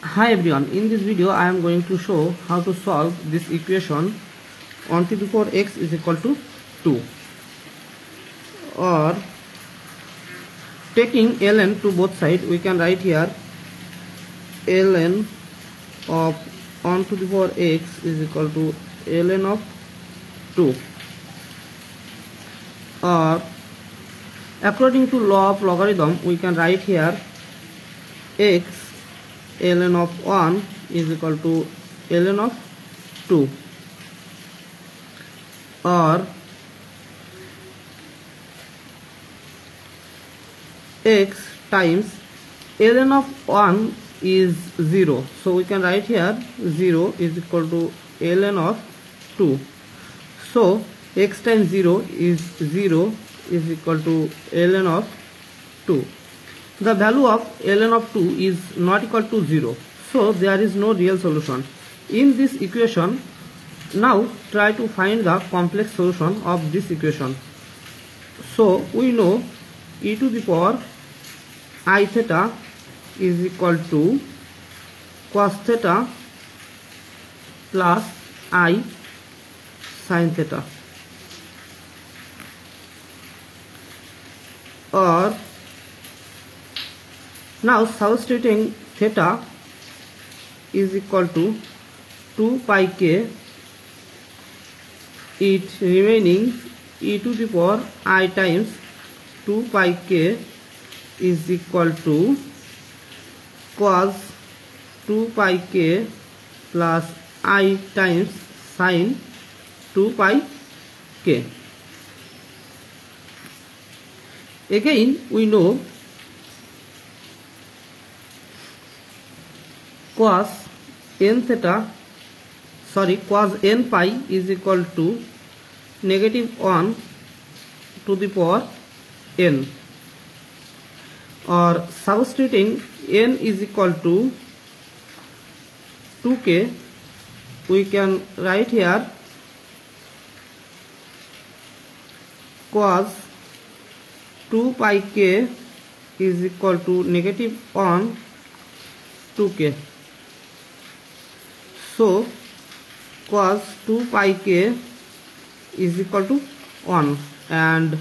Hi everyone, in this video I am going to show how to solve this equation 1 to the power x is equal to 2, or taking ln to both sides we can write here ln of 1 to the power x is equal to ln of 2, or according to law of logarithm we can write here x ln of 1 is equal to ln of 2, or x times ln of 1 is 0, so we can write here 0 is equal to ln of 2, so x times 0 is 0 is equal to ln of 2. The value of ln of 2 is not equal to 0, so there is no real solution in this equation. Now try to find the complex solution of this equation. So we know e to the power I theta is equal to cos theta plus I sin theta, or now substituting theta is equal to 2 pi k, it remaining e to the power I times 2 pi k is equal to cos 2 pi k plus I times sin 2 pi k. Again we know cos n pi is equal to negative 1 to the power n, or substituting n is equal to 2k, we can write here cos 2 pi k is equal to negative 1 2k. So cos 2 pi k is equal to 1, and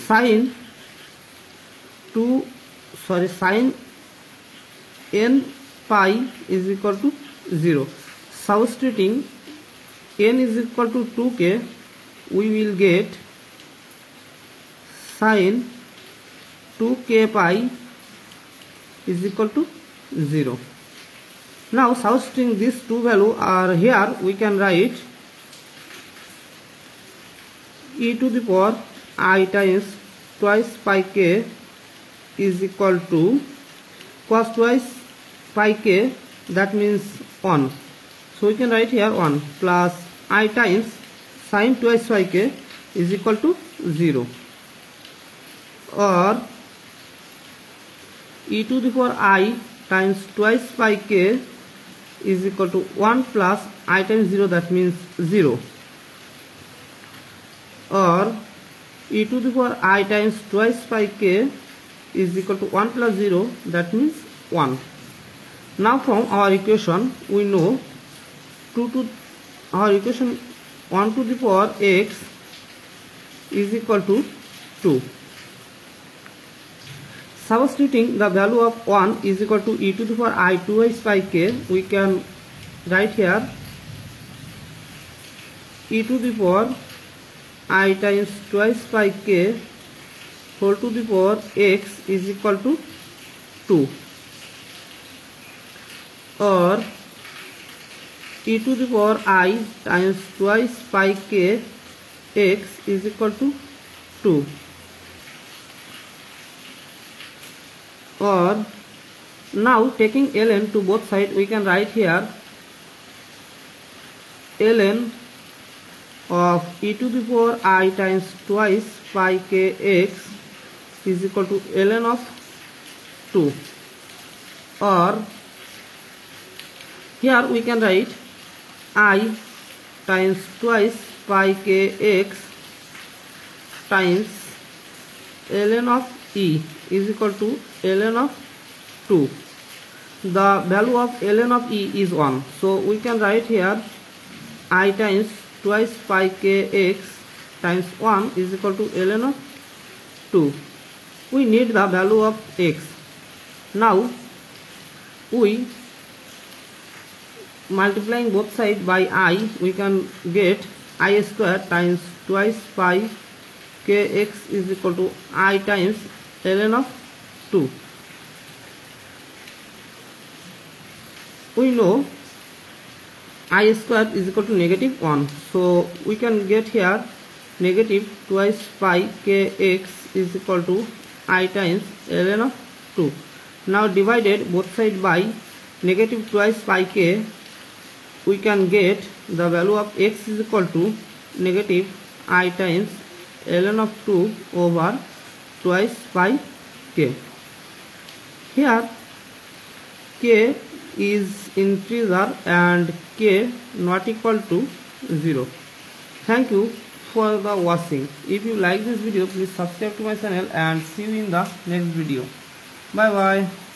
sin n pi is equal to 0. Substituting n is equal to 2k, we will get sin 2k pi is equal to 0. Now substituting these two values are here, we can write e to the power I times twice pi k is equal to cos twice pi k, that means 1, so we can write here 1 plus I times sin twice pi k is equal to 0, or e to the power I times twice pi k is equal to 1 plus I times 0, that means 0, or e to the power I times twice pi k is equal to 1 plus 0, that means 1. Now from our equation we know 1 to the power x is equal to 2. Substituting the value of 1 is equal to e to the power I twice pi k, we can write here e to the power I times twice pi k whole to the power x is equal to 2, or e to the power I times twice pi k x is equal to 2, or now taking ln to both sides we can write here ln of e to the power I times twice pi k x is equal to ln of 2, or here we can write I times twice pi k x times ln of e is equal to ln of 2, the value of ln of e is 1. So we can write here I times twice pi kx times 1 is equal to ln of 2. We need the value of x. Now we multiplying both sides by I, we can get I square times twice pi kx is equal to I times ln of 2. We know I square is equal to negative 1, so we can get here negative twice pi kx is equal to I times ln of 2. Now divided both sides by negative twice pi k, we can get the value of x is equal to negative I times ln of 2 over twice pi k. Here k is integer and k not equal to 0. Thank you for the watching. If you like this video, please subscribe to my channel and see you in the next video. Bye bye.